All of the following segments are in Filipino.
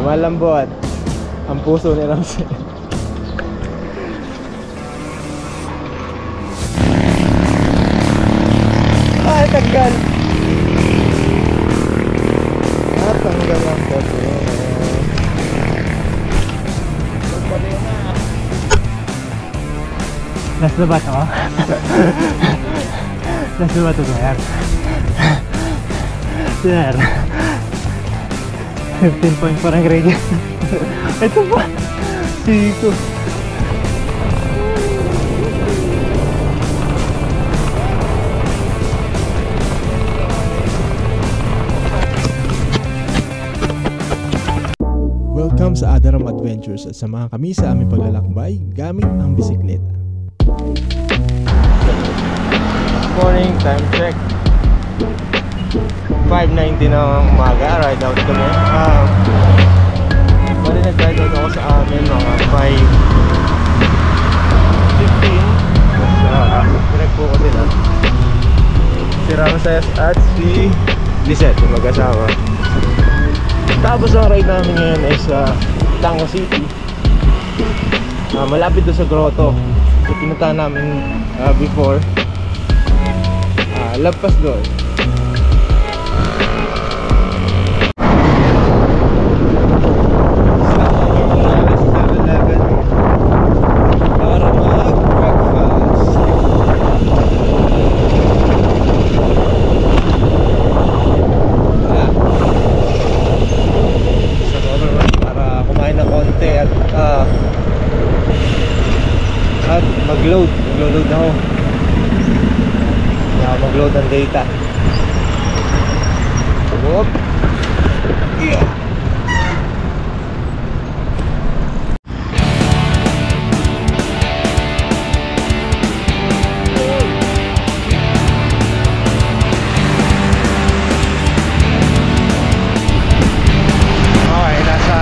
Lumalambot ang puso ni Ramsey. Ay, tanggal. Tanggal ang puso. Last na ba ito? Last na ba ito, sir? Sir, 15.4 ang grade. Ito ba? Siko. Welcome sa Adaram Adventures at samahan kami sa aming paglalakbay gamit ang bisikleta. Morning, time check 5:90 ng umaga, ride out kami. Bali nag-ride out ako sa amin mga 5:15. Pinagpo ko sila, si Ramses at si Lisette, yung mag-asawa. Tapos ang ride namin ngayon ay sa Tango City, malapit doon sa grotto. So pinuntahan namin before, lagpas doon. Mag-load ako. Mag-load ang data. Whoop. Yeah. Okay, nasa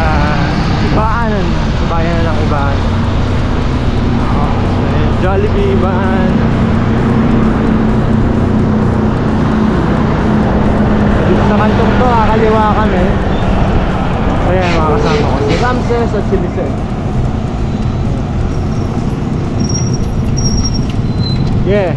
Ibaan. Bayan na ng Ibaan. Jollibee, Ibaan. Dito sa kantong to, kaliwa kami. Ayan, mga kasama ko, si Ramses at si Lisette. Yeah.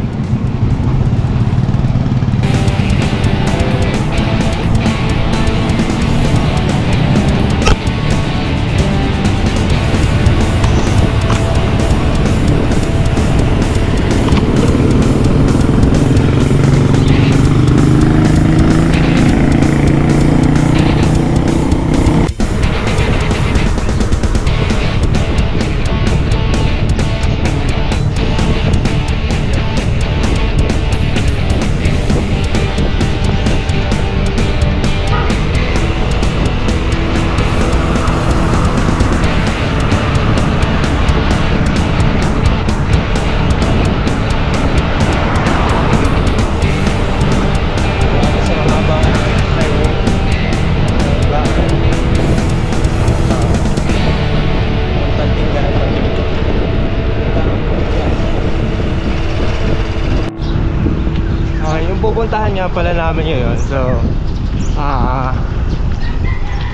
Pupuntahan nga pala namin ngayon, so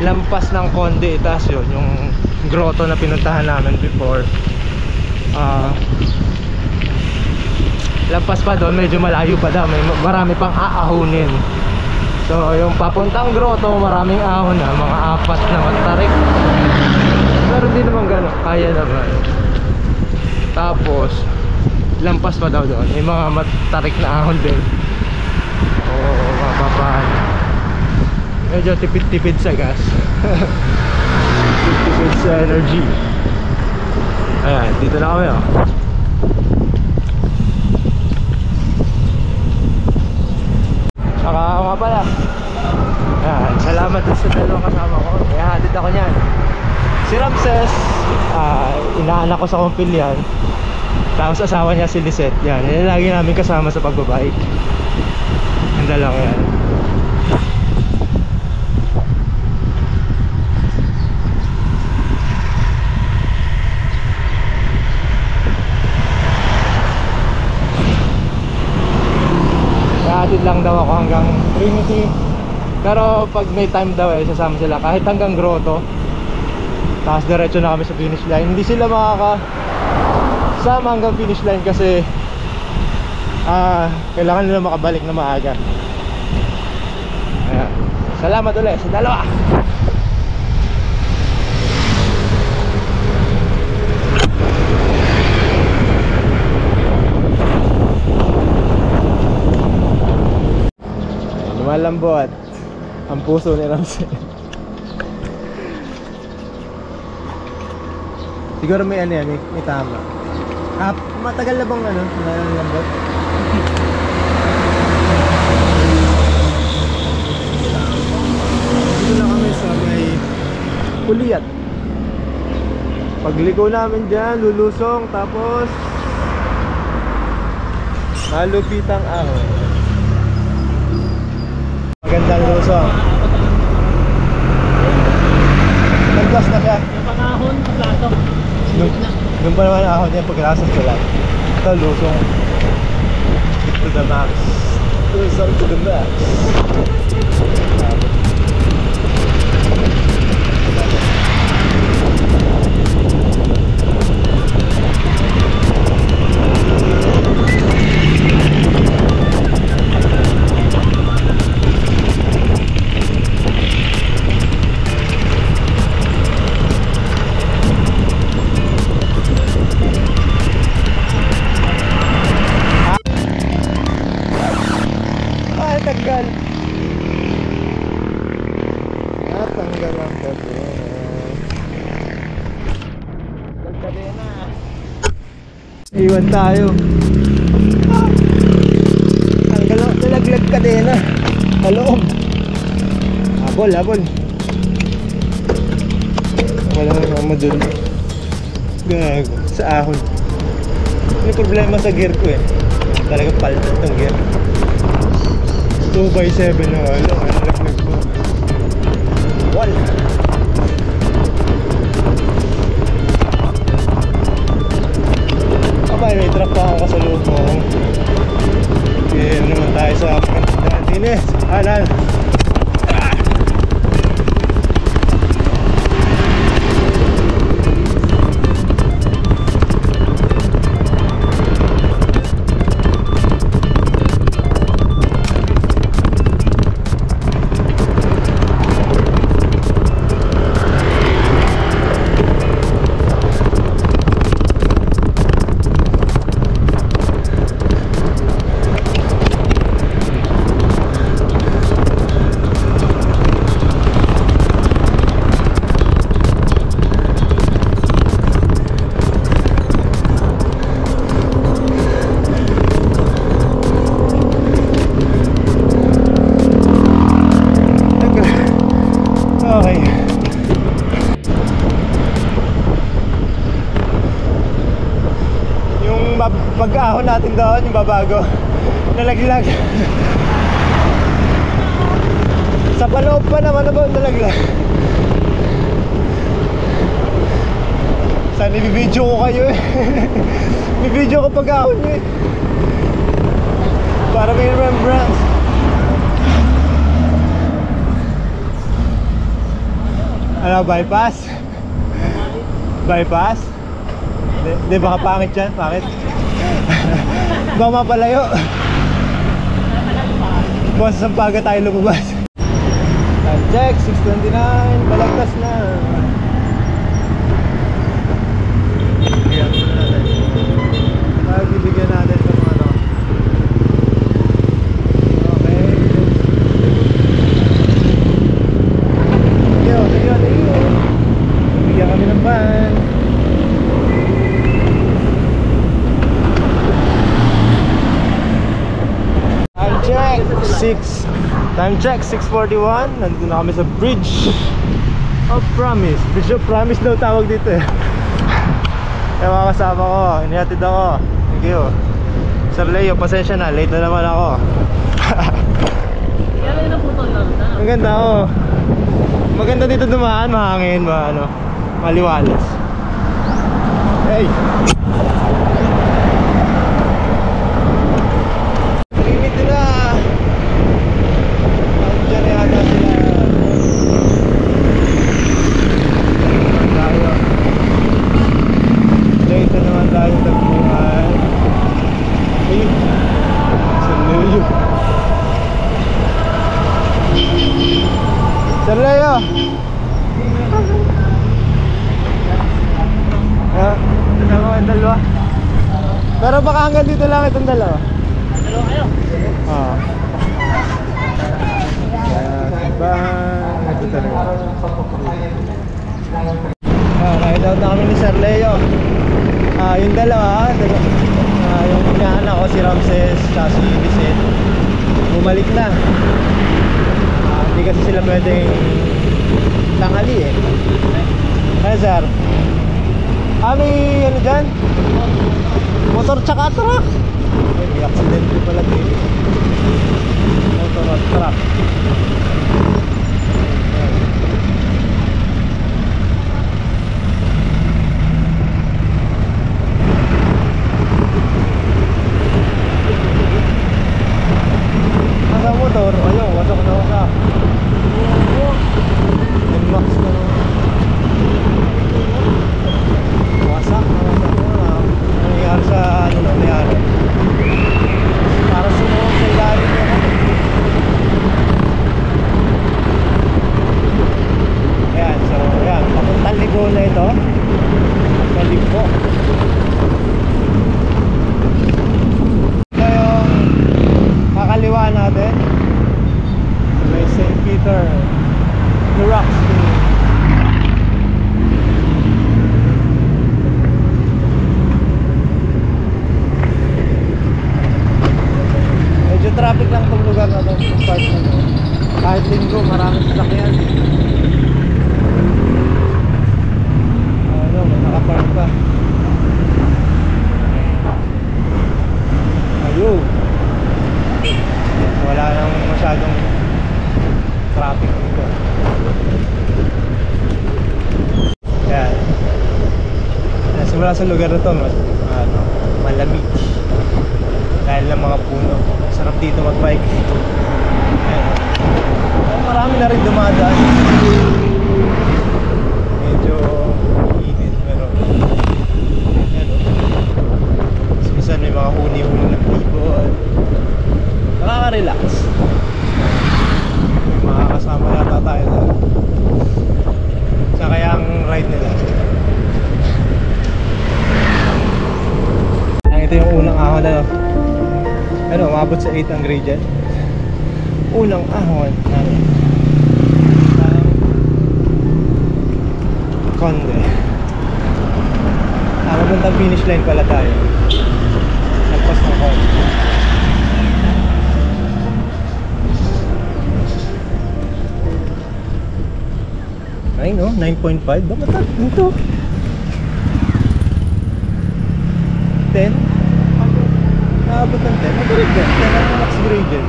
lampas ng konti, tas yun yung grotto na pinuntahan namin before. Lampas pa doon, medyo malayo pa daw, marami pang aahunin. So yung papuntang grotto, maraming ahon na, mga 4 na matarik, pero di naman gano'n, kaya naman. Tapos lampas pa daw doon, may mga matarik na ahon din. Mapapaan, medyo tipid-tipid sa gas. Tipid sa energy. Ayan, dito na kami, oh. Saka ako nga pala, ayan, salamat sa dalawang kasama ko, kaya hatid ako nyan. Si Ramses, inaanak ko sa kumpilyan. Tapos asawa niya si Lisette. Yan, yan lagi namin kasama sa pagbabike. Ang dalawa yan. Hatid lang daw ako hanggang Trinity. Pero pag may time daw sasama sila kahit hanggang grotto. Tapos diretso na kami sa finish line. Hindi sila makakasama hanggang finish line kasi kailangan nila makabalik na maaga. Ayan. Salamat ulit sa dalawa. Lumalambot ang puso ni Ramsey. Siguro may ano yan, may tama. Matagal na bang lumalambot? Dito na kami sa may Puliyat. Pagliko namin dyan, lulusong, tapos malupitang ahon. Magandang lusong. Nag-glass na siya. Yung pangahon, plato. Doon pa naman ahon niya pagkakasas ko lang. Ito lusong. To the max. Lusong to the max. Tanggal. Tanggal ang kadena. Kadena. Iwan tayo. Tanggal ang nalaglag kadena. Paloob. Habol. Wala naman dun. Gago. Sa ahon. May problema sa gear ko eh. Talaga palitan tong gear. 2x7 na ano, nalaglag ko. Wall. Abay, may truck pa ako kasalubong. Okay, naman tayo sa Martínez. Alan. Pag-ahon natin doon, yung babago, nalaglag. Sa paloob pa naman na ba nalaglag? Sana ibibidyo ko kayo eh. Ibibidyo ko pag-ahon nyo eh, para may remembrance. Ano, bypass? Bypass? Di baka pangit yan, pangit. Baka mapalayo. Baka sa Sampaga tayo lumabas. Time check, 6:29, balagtas na. Bibigyan natin ng ano. Okay. Thank you. Bibigyan kami ng van. Time check 6:41. Nandito na kami sa Bridge of Promise. Bridge of Promise daw tawag dito eh. Kaya mga kasama ko, inihatid ako. Thank you Sir Leo, pasensya na, late na naman ako. Ang ganda oh. Maganda dito dumaan, mahangin, maliwalas. Hey, limit na. Diyan yata sila. Kasama ko yung dalawa. Pero baka hanggang dito lang itong dalawa. Dalawa kayo? Oo. Ito talaga. Nakita na kami ni Sir Leo. Yung dalawa, yung inaanak ko si Ramses at si Lisette, bumalik na. Hindi kasi sila pwedeng tangali eh. Ay sir, may ano dyan? Motor tsaka truck. Ay, may accident din pala dito. Motor at truck. Nasa motor, ayun, wasak na wasak. Max na wasak na. Nangyari sa ano nangyari? Para sumuot sa ilalim niya. Ayan, so ayan, papuntang Ligo na ito. Ligo. Ito yung kakaliwa natin. May St. Peter the Rocks. Medyo traffic lang itong lugar na ito, itong part na ito. Kahit linggo, maraming sasakyan. Ano, may nakapark pa. Ayun. Wala nang masyadong traffic dito. Ayan. Simula sa lugar na ito, malamig. Dahil ng mga puno. Sarap dito mag-bike. Ayan. Marami na rin dumadaan. Medyo init, pero ayan. Minsan may mga huni-huni ng people. Nakaka-relax. May mga kasama yata tayo doon. Sa kaya ang ride nila. Ito yung unang ahon na ano, umabot sa 8 ang grade dyan. Unang ahon namin Conde. Mapuntang finish line pala tayo. Nagpas ng Conde. Ay no, 9.5. Ba matag dito? 10? Naabot ng 10. Matulig din. 10 ang max grade din.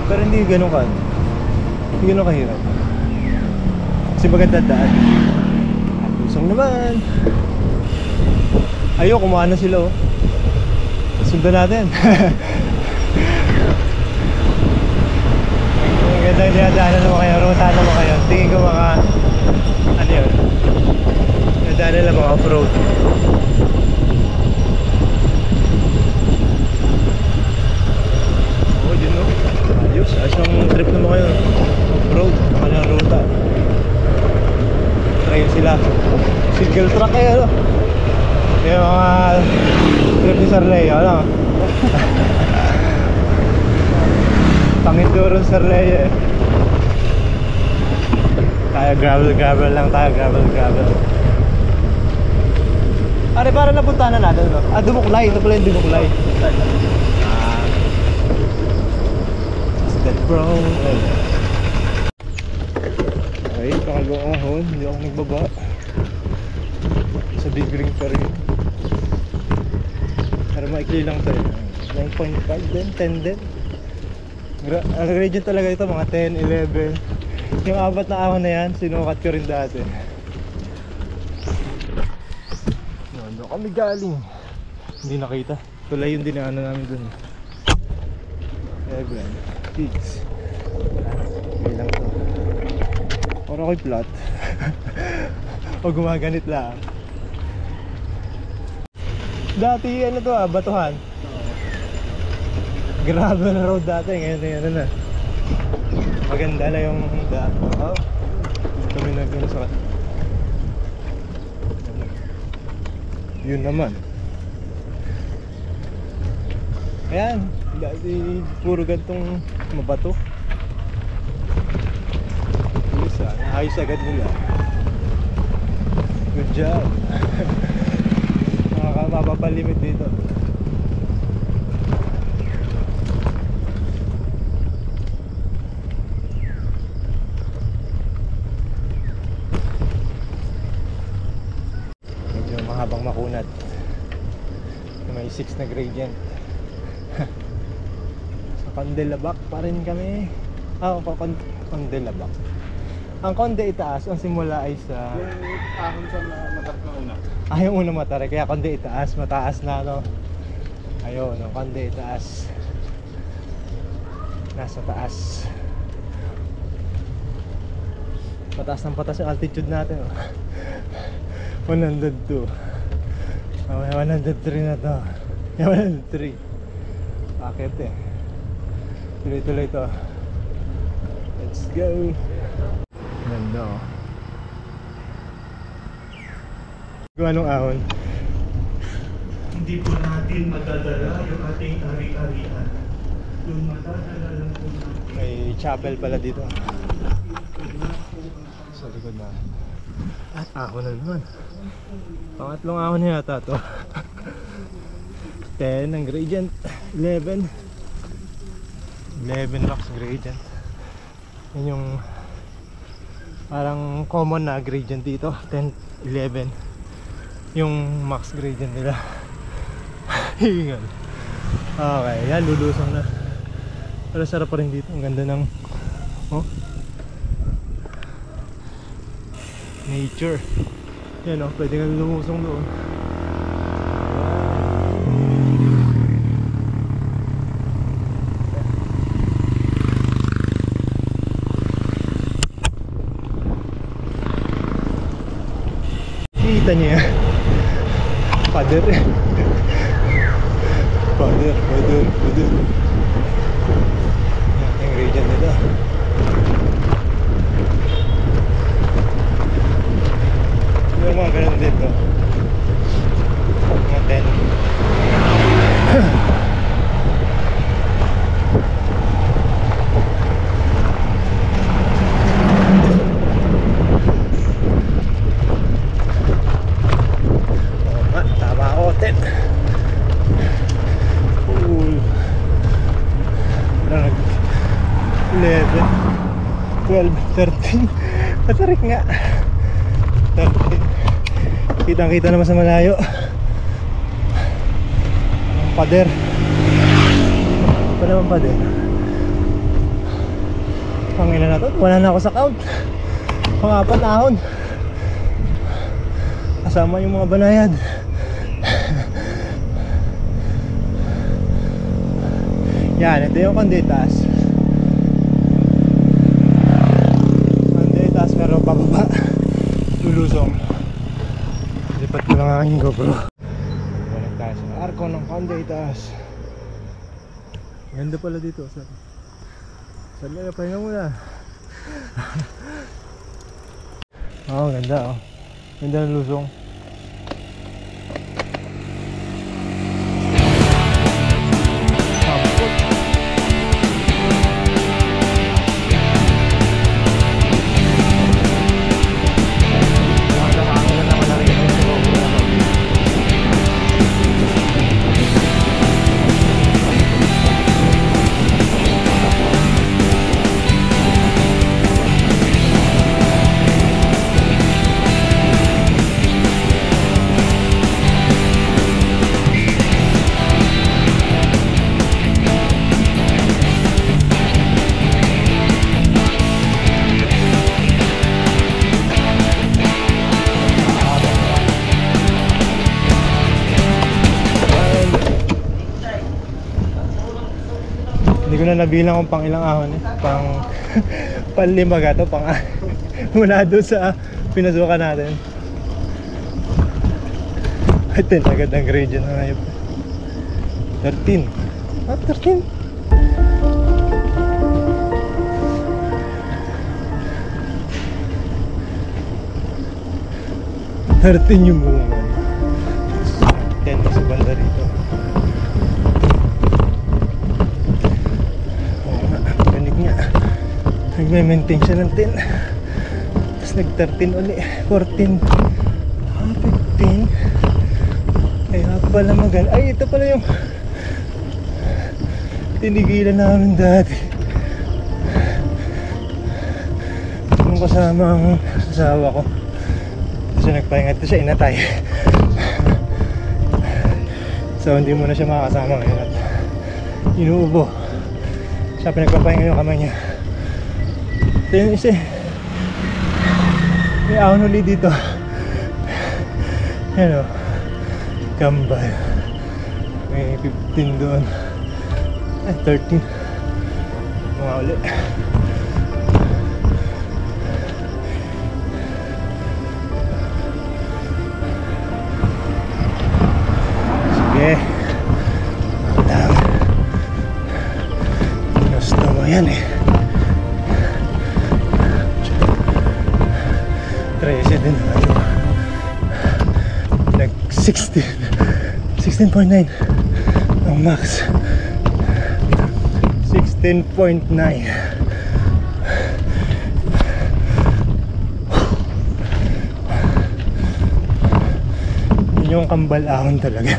Pero hindi ganun ka. Hindi ganun kahirap. Kasi maganda daan. Lusong naman. Ayun, kumaha na sila oh. Sundan natin. Ang ganda yung dinadaanan naman kayo. Ruta naman kayo. Tingin ko mga ano yun, dinadaanan nila mga off-road. Oh, yun no. Ayos. Ayos ng trip naman kayo. Off-road. Ang kanyang ruta. Trail sila. Single track kayo no. Yung mga trip ni Sir Leo ano. Pangindurong Sir Leo eh. Tayo gravel lang tayo, gravel. Are, para napunta na natin no? Dumuklay, ito pala yung Dumuklay. That's that bro. Okay, pangalawang ahon, hindi ako nagbaba. Sa big ring pa rin. Pero maikli lang tayo. 9.5 din, 10 din. Ang region talaga ito, mga 10, 11. Yung apat na ahon na yan, sinukat ko rin dati. Ano kami galing? Hindi nakita. Tulay yung dinaanan namin dun. 11, 6. Okay lang to. Para ako'y flat. O gumaganit lang. Dati ano to batuhan. Grabe na road dati, ngayon ano na. Maganda na yung daan. Oh, kami Ganun sa yun naman. Ayan, dati puro gantong mabato. Isa, ayos agad nila. Good job. Makapapalimit dito. Medyo mahabang makunat. May 6 na gradient. Sa Candelabak pa rin kami. Candelabak. Ang Conde itaas, ang simula ay sa yung ahon sa matarik na una. yung una matarik, kaya Conde itaas, mataas na no. Ayun, ang Conde itaas. Nasa taas. Pataas ng pataas yung altitude natin oh. 102. May 103 na to. May 103. Bakit eh? Tuloy-tuloy to. Let's go. Ganda oh. Kung anong ahon? Hindi po natin madadala yung ating ari-arian. Yung madadala lang po natin. May chapel pala dito. Sa likod na. At ahon na naman. Pangatlong ahon na yata to. 10 ang gradient. 11 max gradient. Yan yung parang common na gradient dito. 10, 11 yung max gradient nila. Hingal. Okay, yan lulusong na. Pero sarap pa rin dito. Ang ganda ng oh, nature. Yan oh, pwede kang lumusong doon. Kita niyo yan. Pader. Pader. Yan yung gradient nila. Yung mga ganun dito. Mga 10. Cool. 11, 12, 13. Matarik nga. 13. Kitang kita naman sa malayo. Pader. Ito naman pader. Pangilan na to. Wala na ako sa count. Pang-apat na ahon. Kasama yung mga banayad. Yan, ito yung Condetas. Condetas pero pababa. Lulusong. Lipat ko lang ang aking GoPro. Balik tayo sa arko ng Condetas. Ganda pala dito. Saan na pahinga muna. Oh, ganda oh. Ganda ng lusong. Hindi ko na nabilang kung pang ilang ahon eh. Panlima gato, mula doon sa pinasukan natin. Ito agad ang gradient na ngayon. 13. Ah, 13. 13 yung bunga. 10 na sa banda rito. Oo nga, ganig nga. Nagme-maintain siya ng 10. Tapos nag-13 ulit. 14. 15. Kaya pala maganda. Ay, ito pala yung tinigilan namin dati. Yung kasama ang asawa ko. So nagpahinga ito siya, inatay. So hindi mo na siya makakasama ngayon at inuubo. Siya pinagpapahinga yung kamay niya. Ito yung isa eh. May ahon ulit dito. Yan o, kambal. May 15 doon. Ay, 13. Mga ulit. Sige. Lang. Gusto mo yan eh. 13 din tayo. Nag 16. 16.9 ang max. 16.9. Yun yung kambal ahon talaga.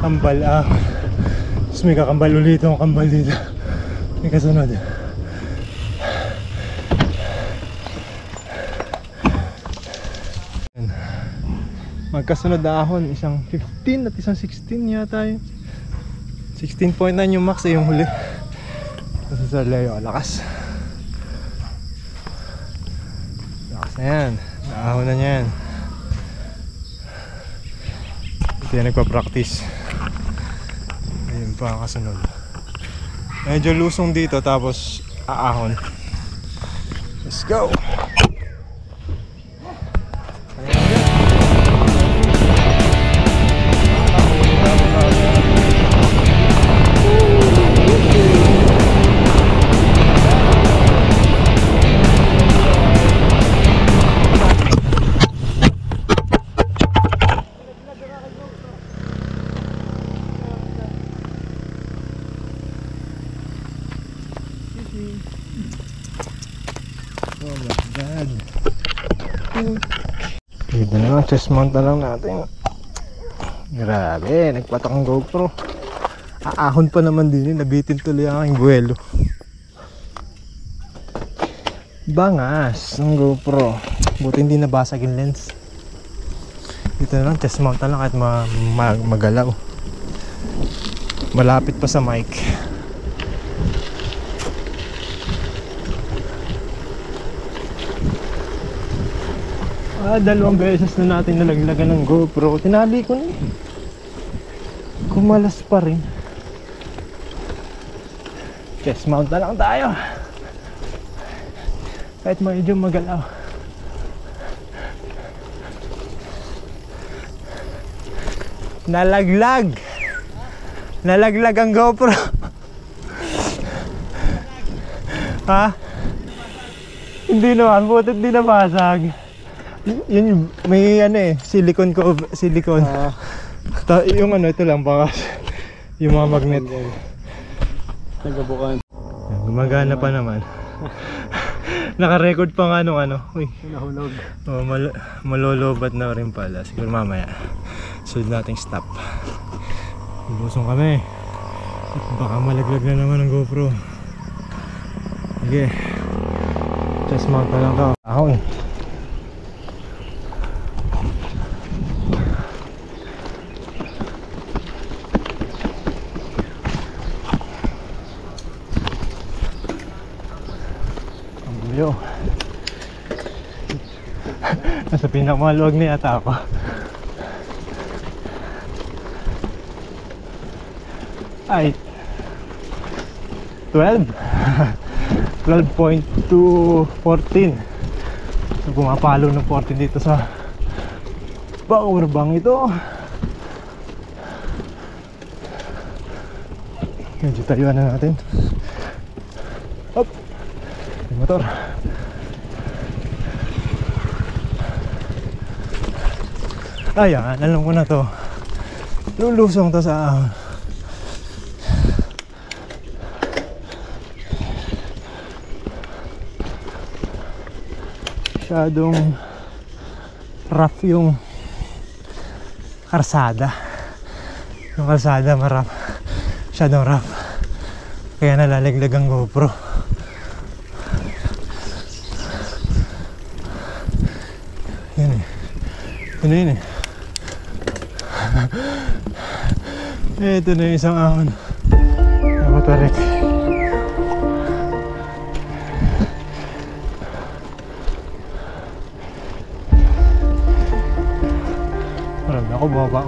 Kambal ahon. Tapos may kakambal ulit yung kambal dito. May kasunod. Magkasunod na ahon, isang 15 at isang 16 yata yun. 16.9 yung max yung huli. Kasi sa layo, lakas. Lakas na yan. Naahon na yan. Ito yan nagpa-practice. Ayun pa ang kasunod. Medyo lusong dito tapos aahon. Let's go! Oh my god. Dito na lang, chest mount na lang natin. Grabe, nagpatak ang GoPro. Aahon pa naman din, nabitin tuloy ang aking buwelo. Bangas ang GoPro. Buti hindi nabasag yung lens. Dito na lang, chest mount na lang kahit magalaw. Malapit pa sa mic. Dalawang beses na natin nalaglagan ng GoPro. Tinali ko na eh. Kumalas pa rin. Chest mount na lang tayo. Kahit medyo magalaw. Nalaglag. Nalaglag ang GoPro. Ha? Hindi naman, buti hindi nabasag. Yun yung, may ano eh, silicone ko, silicone. Yung ano, ito lang baka yung mga magnet. Nagabukan. Gumagana pa naman. Naka-record pa nga nung ano. Uy, Nahulog. oh, malolobat na rin pala. Siguro mamaya sunod nating stop. Busong kami. Baka malaglag na naman ang GoPro. Sige, chest mount na lang to. Ahon. Yo. Nasa pinakamaluwag na yata ako. Ay 12 12.2 14. So pumapalo ng 14 dito sa power bank ito. Medyo tayuan na natin. Hop, yung motor. Ayan, alam ko na to. Lulusong to sa ahon. Masyadong rough yung karsada. Yung kalsada marap. Masyadong rough. Kaya nalalaglag ang GoPro. Yun eh. Yun eh. Ito na yung isang ahon. Ako tarik. Marami ako,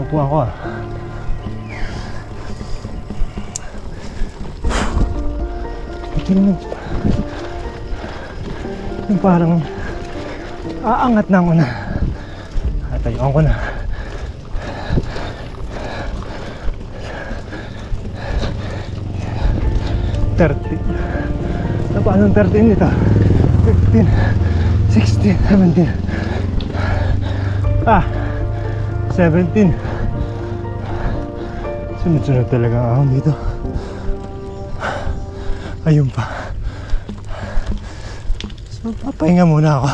upo ako ah. Ito naman. Yung parang aangat na ako na. Atayuan ko na. Paano 13 dito? 15, 16, 17. 17. Sunod-sunod talaga ang ahon dito. Ayun pa. So papahinga muna ako.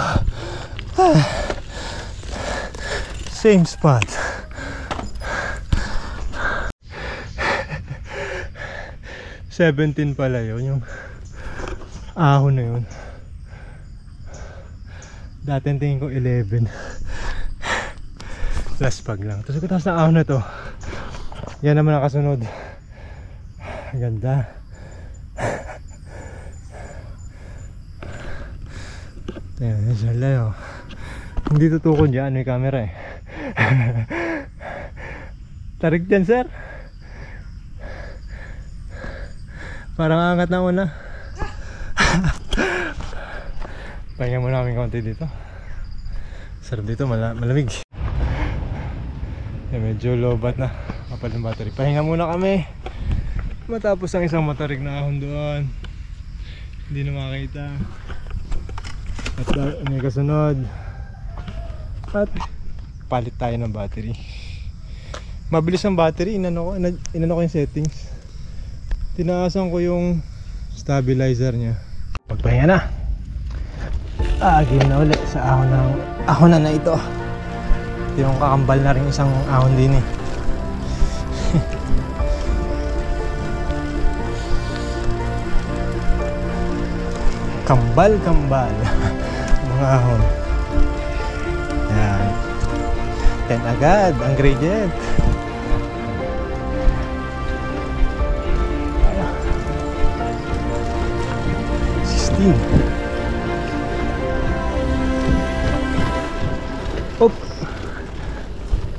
Same spot. $17 pala yun, yung ahon na yun. Dati tingin ko 11. Last pag lang. Tapos kataas na ahon na to. Yan naman ang kasunod. Ganda. Ayan, siya layo. Hindi tutukod dyan, may camera eh. Tarik dyan, sir. Parang angat na una. Pahinga muna kami konti dito. Sarap dito, malamig. Medyo lobat na. Kapal ng battery. Pahinga muna kami. Matapos ang isang matarik na ahon doon. Hindi na makita. At may kasunod. At palit tayo ng battery. Mabilis ang battery. Inano ko yung settings. Tinaasan ko yung stabilizer nya. Pagpahinga na. Game na ulit sa ahon na ito. Ito yung kakambal na rin isang ahon din eh. Kambal mga ahon. Yan. 10 agad ang gradient. Op.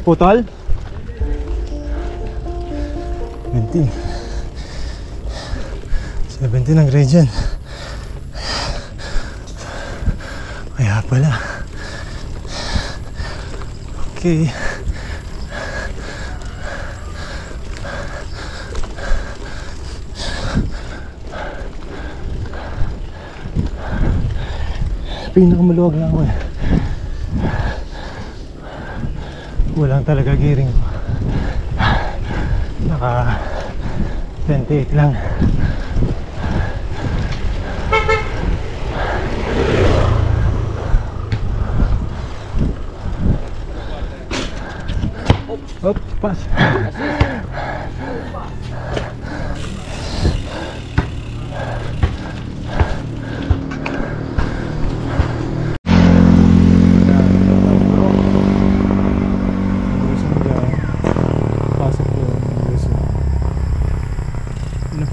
Putol. 17. 17 ang gradient. Kaya pala. Okay. Pinakamaluwag na ako eh. Walang talaga gearing. Naka 28 lang. Op, pas.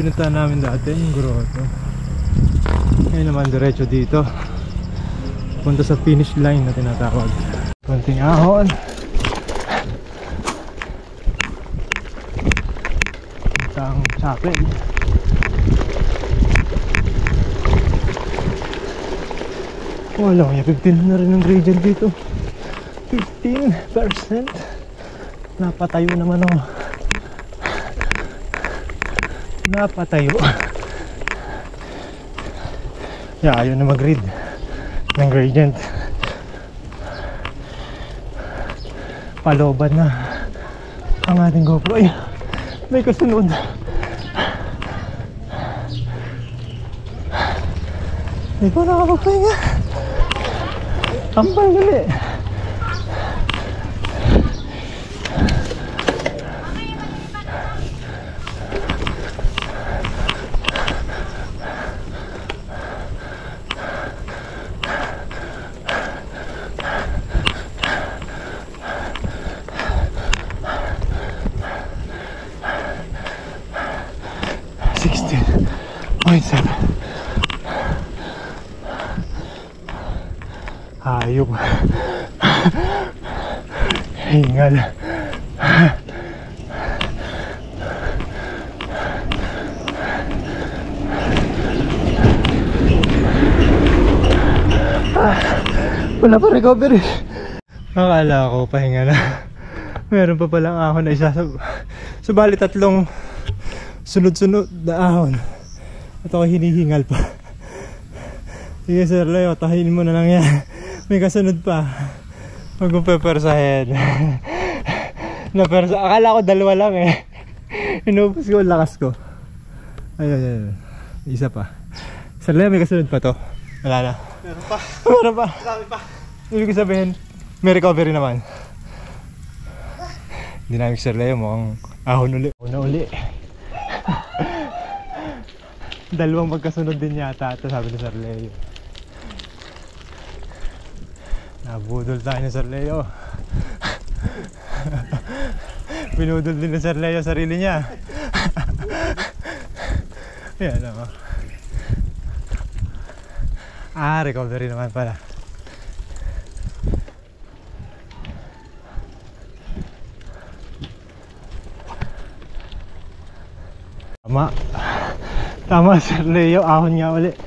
Pinuntahan namin dati yung grotto. Ngayon naman diretso dito punta sa finish line na tinatawag. Konting ahon. Isang chapel. Wala kaya 15 na rin ang gradient dito. 15%. Napatayo naman ako. Napatayo. Yeah, ayaw na mag-read ng gradient. paloban na ang ating GoPro. Ay, may kasunod. Hindi ko nakapagpahinga. Tampal gali. Hayop. Hingal. Wala pa recovery. Akala ko pahinga na. Meron pa palang ahon na isa. Subalit tatlong sunod-sunod na ahon at ako hinihingal pa. Sige Sir Leo, tahin mo na lang yan. May kasunod pa. Huwag mo pepersahin. Akala ko dalawa lang eh. Inubos ko ang lakas ko. Ayun. Isa pa. Sir Leo, may kasunod pa to. Wala na. Meron pa. Meron pa. Marami pa. Ibig sabihin, may recovery naman. Dynamic Sir Leo, mukhang ahon uli. Ahon na uli. Dalawang magkasunod din yata ito, sabi ni Sir Leo. Nabudol tayo ni Sir Leo. Binudol din ni Sir Leo sarili niya. Ayan o. Recovery naman pala. Tama Sir Leo, ahon nga ulit.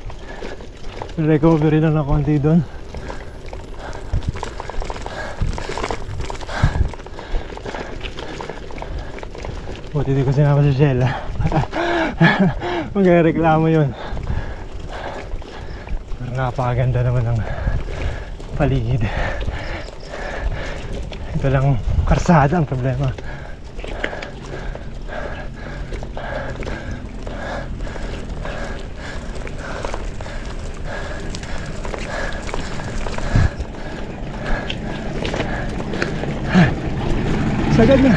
Recovery na ng konti doon. Buti di ko sinama si Shell. Magreklamo yun. Pero napakaganda naman ng paligid. Ito lang karsada ang problema. Sagad na.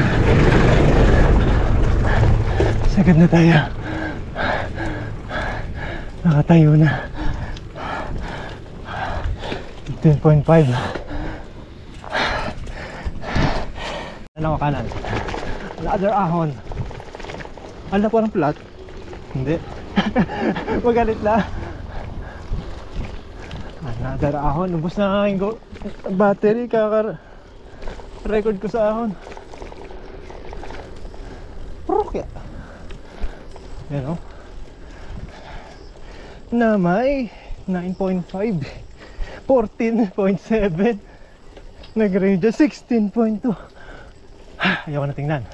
Sagad na tayo. Nakatayo na. 10.5. Ano ko kanan? Another ahon. Ala parang flat. Hindi. Magalit na. Another ahon. Ubus na aking battery. Record ko sa ahon. Prokya. Yan o. Na may 9.5, 14.7, nag-range 16.2. Ayaw ko na tingnan.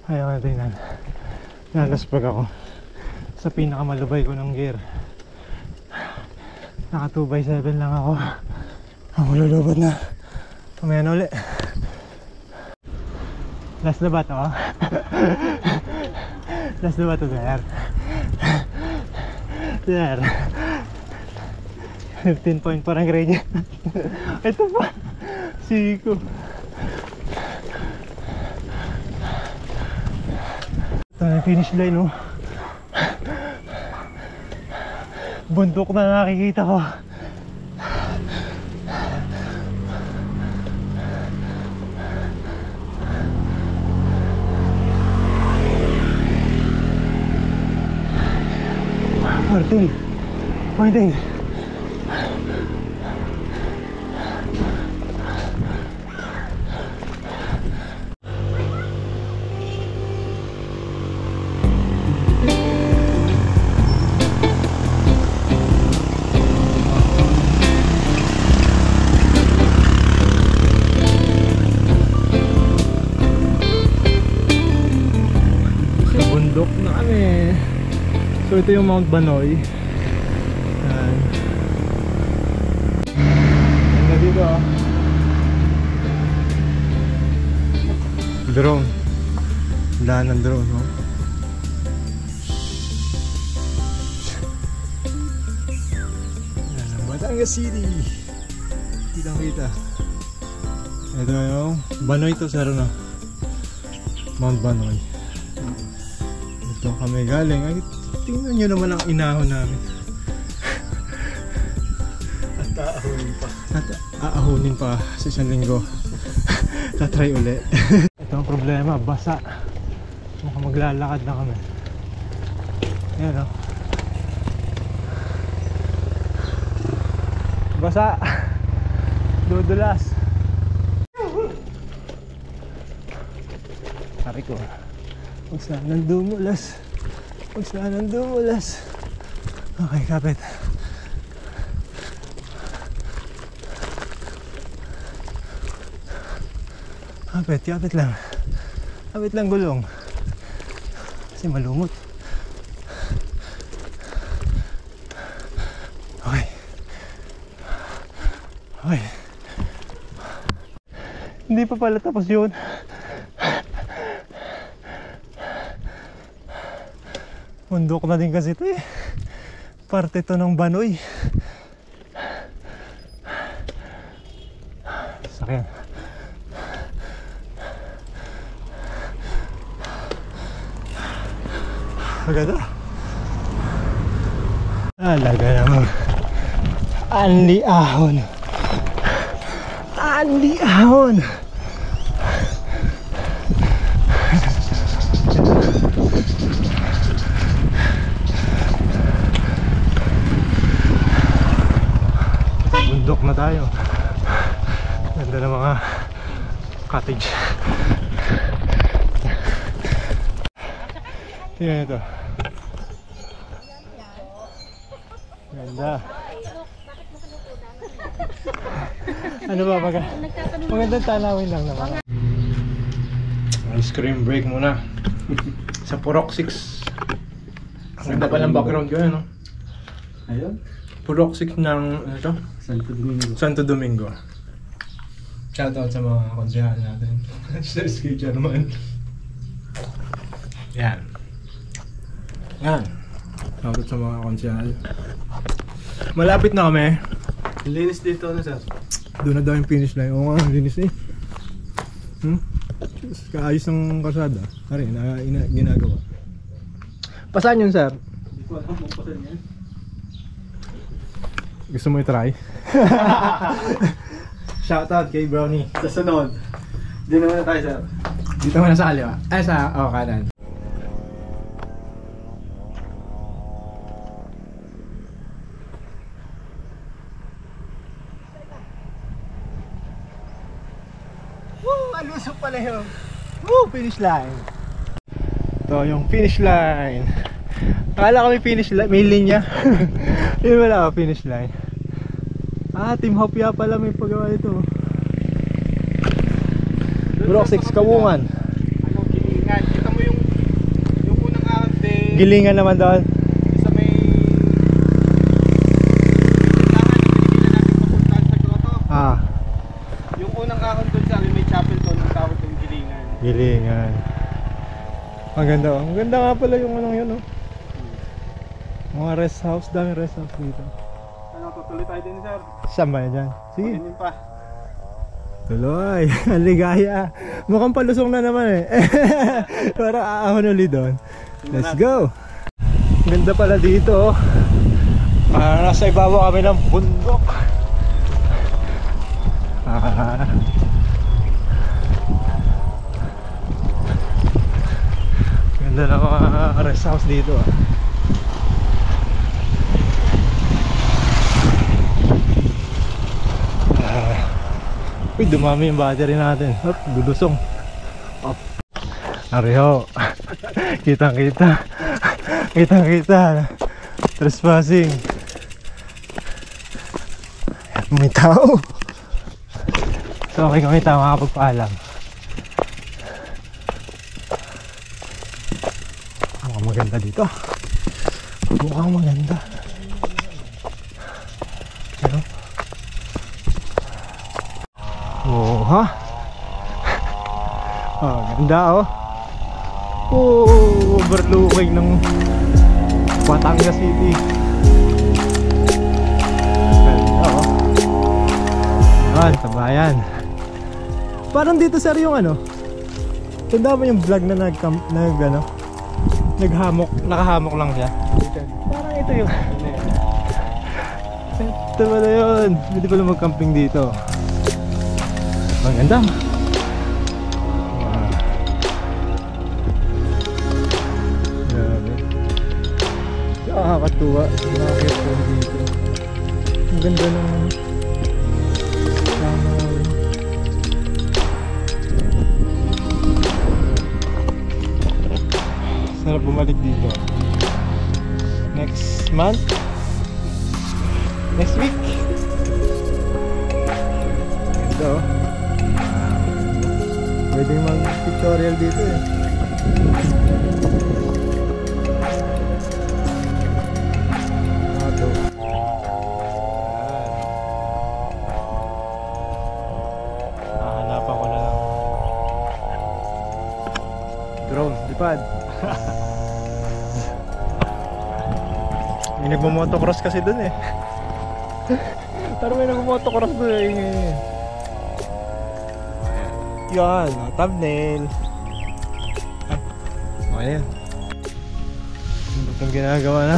Ayaw ko na tingnan. Nalaspag ako sa pinakamalubay ko ng gear. Naka 2x7 lang ako. Ang lulubad na. Pamaya na ulit. Last na ba ito? Last na ba ito, Sir? Sir 15 point parang grade. Ito pa Siko. Ito na finish line, oh. Bundok na nakikita ko. Martin, pointing. Sa bundok na kami. So ito yung Mount Banoy. Yan. Ganda dito, ah. Drone. Daan ng drone, no? Yan ang Batangas City. Kitang-kita. Ito yung Banoy to, sir, no? Mount Banoy. Ito kami galing. Ay, tingnan nyo naman ang inahon namin. At aahunin pa. At aahunin pa sa isang linggo. Tatry uli. Ito ang problema, basa. Mukhang maglalakad na kami. Ayan, o. Basa. Dudulas. Sabi ko, huwag sanang dumulas. Huwag sanang dumulas. Okay, kapit. Kapit lang. Kapit lang gulong. Kasi malumot. Okay. Okay. Hindi pa pala tapos yun. Bundok na din kasi ito eh. Parte to ng Banoy. Sakyan. Maganda. Alaga naman. Anli ahon. Anli ahon. Bundok na tayo. Ganda ng mga cottage. Tingnan ito. Ganda. Ano ba magandang tanawin lang naman. Ice cream break muna. Sa Purok 6. Ang ganda pa ng background ko yan, no? Ayun. Purok 6 ng ano ito? Santo Domingo. Santo Domingo. Shoutout sa mga konsyahal natin. Sa ski naman. Yan. Yan. Shoutout sa mga konsyahal. Malapit na kami. Linis dito na, sir. Doon na daw yung finish line. Oo nga, linis eh. Kaayos ng kalsada. Hari, ginagawa. Pasaan yun, sir? Hindi ko alam kung pasan yan. Gusto mo i-try? Shoutout kay Brownie. Sa sunod. Dito muna tayo, sir. Dito muna sa kaliwa. Ay, sa kanan. Woo! Alusok pala yun. Woo! Finish line. Ito yung finish line. Akala kami finish line. May linya. Yun wala ako, finish line. Ah, Team Hopia pala may paggawa ito. Purok 6, Kawungan. Ano, Gilingan. Kita mo yung unang arte. Gilingan naman doon. Sa may kailangan na pinigilan natin papuntahan sa grotto. Ah, Yung unang ahon doon sa may chapel doon, ang tawag yung Gilingan. Gilingan. Ang ganda, oh. Ang ganda nga pala yung anong yun, oh. Mga rest house, daming rest house dito. Ano, tutuloy tayo din, sir. Saan ba dyan? Sige. Yun pa. Tuloy. Ang ligaya. Mukhang palusong na naman eh. Parang aahon ulit doon. Let's go. Ganda pala dito, oh. Nasa ibabaw kami ng bundok. Ganda ng mga rest house dito, ah. Uy, dumami yung battery natin. Hop, dulusong. Hop. Ariho. Kitang kita. Kitang kita. Trespassing. May tao. So okay kami tao makapagpaalam. Mukhang maganda dito. Mukhang maganda. Ano? Oh, ha? Oh, ganda oh. Oh, overlooking ng Batangas City. Ganda oh. Ayan, tabayan. Parang dito sir yung ano. Tanda mo yung vlog na nakahamok lang siya. Parang ito yung ito pala yun. Hindi pala mag-camping dito. Maganda. Grabe. Nakakatuwa. Nakakit ko dito. Ang ganda ng sarap bumalik dito. Next month? Next week? Ganda oh. Pwede mag-tutorial dito eh. Ito. Hahanapan ko na lang drone, lipad. May nagmo-motocross kasi dun eh. Parang may nagmo-motocross dun eh. Yan, thumbnail. Ay, ayan. Itong ginagawa na.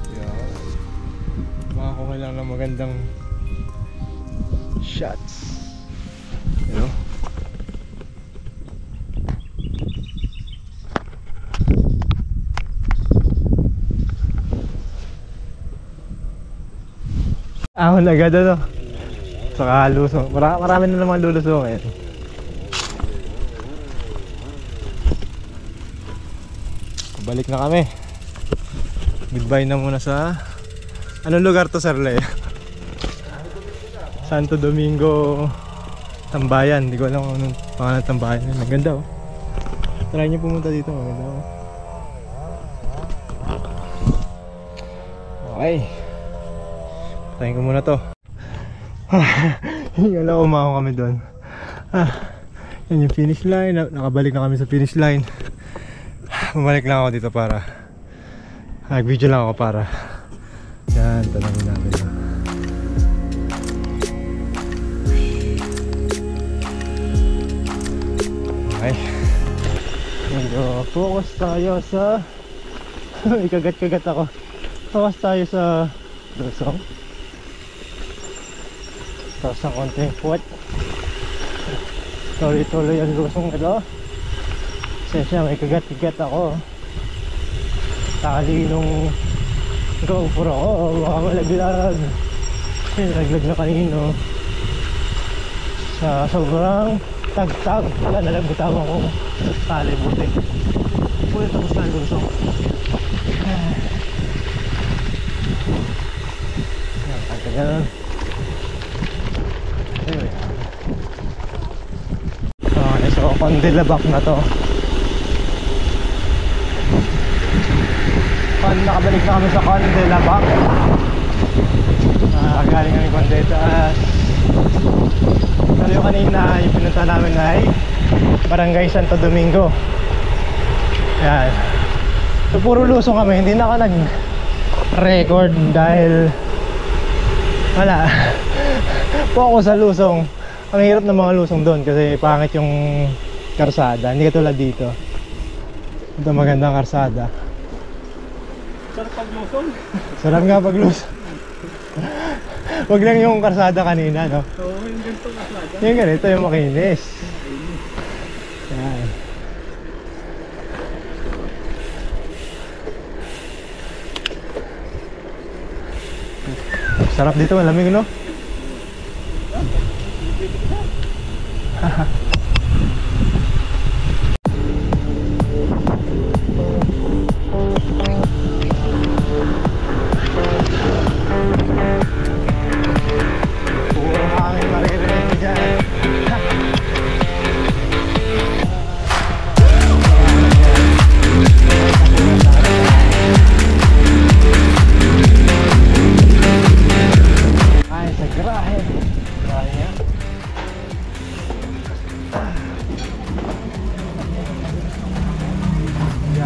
Yan. Makakuha lang ng magandang shots. You know? Ahon agad ano. Saka lusong. Marami na naman lulusong eh. Balik na kami. Goodbye na muna sa anong lugar to sir Le? Santo Domingo Tambayan. Hindi ko alam kung anong pangalan ng tambayan. Maganda oh. Try nyo pumunta dito. Maganda oh. Okay. Tayin ko muna to. Wala, umaho kami doon. Yan yung finish line. Nakabalik na kami sa finish line. Bumalik lang ako dito para nag-video lang ako para yan, tanongin natin. Okay. Medyo focus tayo sa ikagat-kagat ako. Focus tayo sa Lusong. Tapos ng konting puwet. Tuloy-tuloy ang Lusong ito. Sensya may kagat-kagat ako. Tali nung GoPro ko, baka malaglag. Nalaglag na kanino. Sa sobrang tag-tag, wala nalang bitawan ko. Tali buti. Puwet tapos na ang Lusong. Ganun. Anyway. Okay, so Condilabak na to. Nakabalik na kami sa Condilabak. Galing kami Condetas. Pero yung kanina yung pinunta namin ay Barangay Santo Domingo. Yan. So puro lusong kami. Hindi na ako nag-record dahil wala. Focus sa lusong. Ang hirap ng mga lusong doon kasi pangit yung karsada. Hindi katulad dito. Ito magandang karsada. Sarap paglusong. Sarap nga paglusong. Wag lang yung karsada kanina, no? Oo, yung ganito karsada. Yung ganito, yung makinis. Yan. Sarap dito, malamig, no?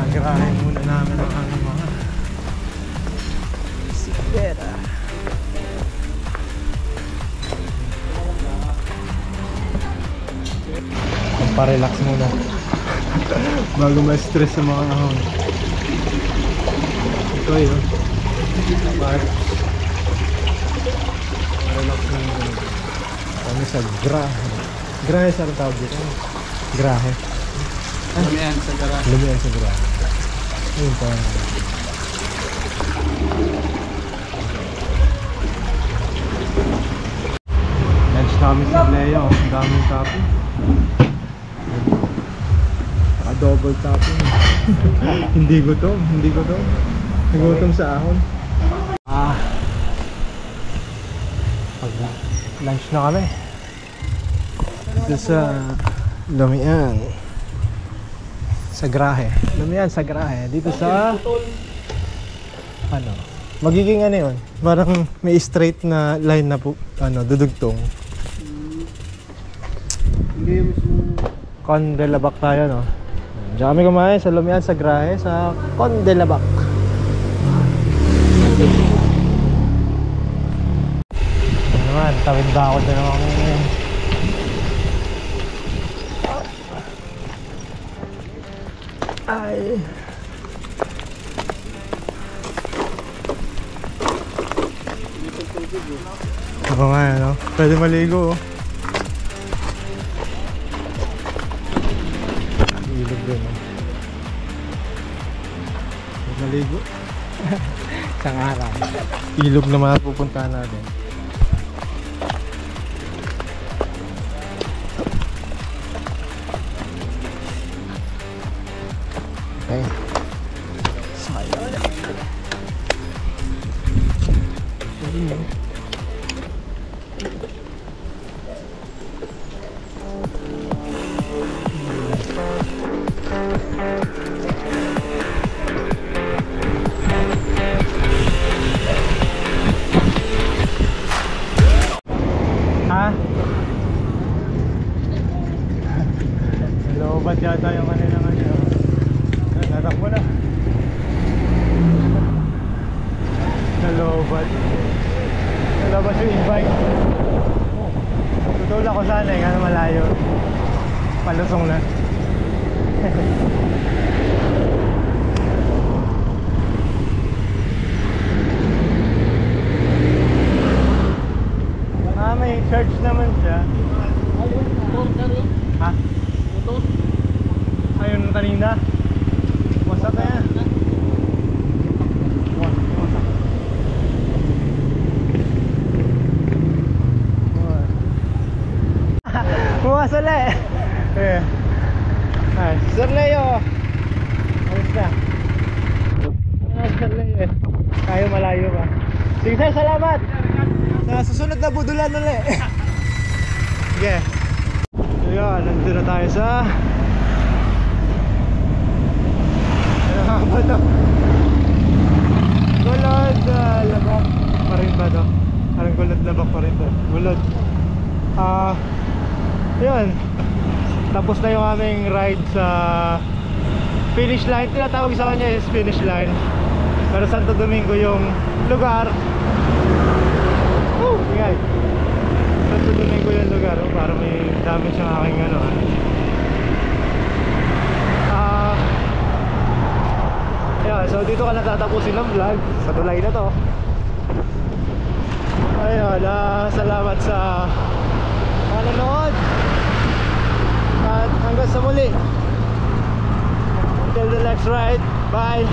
Pagkarahin muna namin ang aming mga bisikleta. Magpa-relax muna bago ma-stress sa mga ahon. Ito yun. Relax muna. Kami sa grahe. Grahe sa tawag dito. Grahe. Lumian sa garahe. Lumian sa grahe. Ayun pa. Lunch namin sa Leo. Ang daming topping. Double topping. Hindi gutom. Nagutom sa ahon. Pag lunch na kami. Ito sa Lumian sa Grahe. Lumian sa Grahe. Dito sa ano? Magiging ano yun? Parang may straight na line na po, ano, dudugtong. Hindi mismo. Condelabac tayo, no? Diyan kami kumain sa Lumian sa Grahe sa Condelabac. Ano naman, tawid bakod na naman kami ngayon. Ay. Ako nga, no? Pwede maligo, oh. Ilog din, oh. Pwede maligo. Isang araw. Ilog naman pupuntahan natin. Okay. Sayang. Ha? Lobat yata yung kanina nga. Natakbo na. Nalobat. Nalabas yung e-bike. Tutulak ko sana eh, kasi malayo. Palusong na. May church naman siya. Ha? Ayun kanina. Wasak na yan. Wasak. Bumasal eh. Ay, Sir Leo. Alis na. Sir Leo eh. Tayo malayo pa. Sige sir, salamat. Sa susunod na budulan ulit. Sige. Ayan, nandito na tayo sa ano ba ito? Gulod Labak pa rin ba ito? Parang Gulod Labak pa rin ito. Gulod. Yun. Tapos na yung aming ride sa finish line. Tinatawag sa kanya is finish line. Pero Santo Domingo yung lugar. Ingay. Santo Domingo yung lugar. Para may dami siyang aking ano. Yeah, so dito ka natatapusin ng vlog sa tulay na to. Ayun, salamat sa nanonood. At hanggang sa muli. Until the next ride. Bye.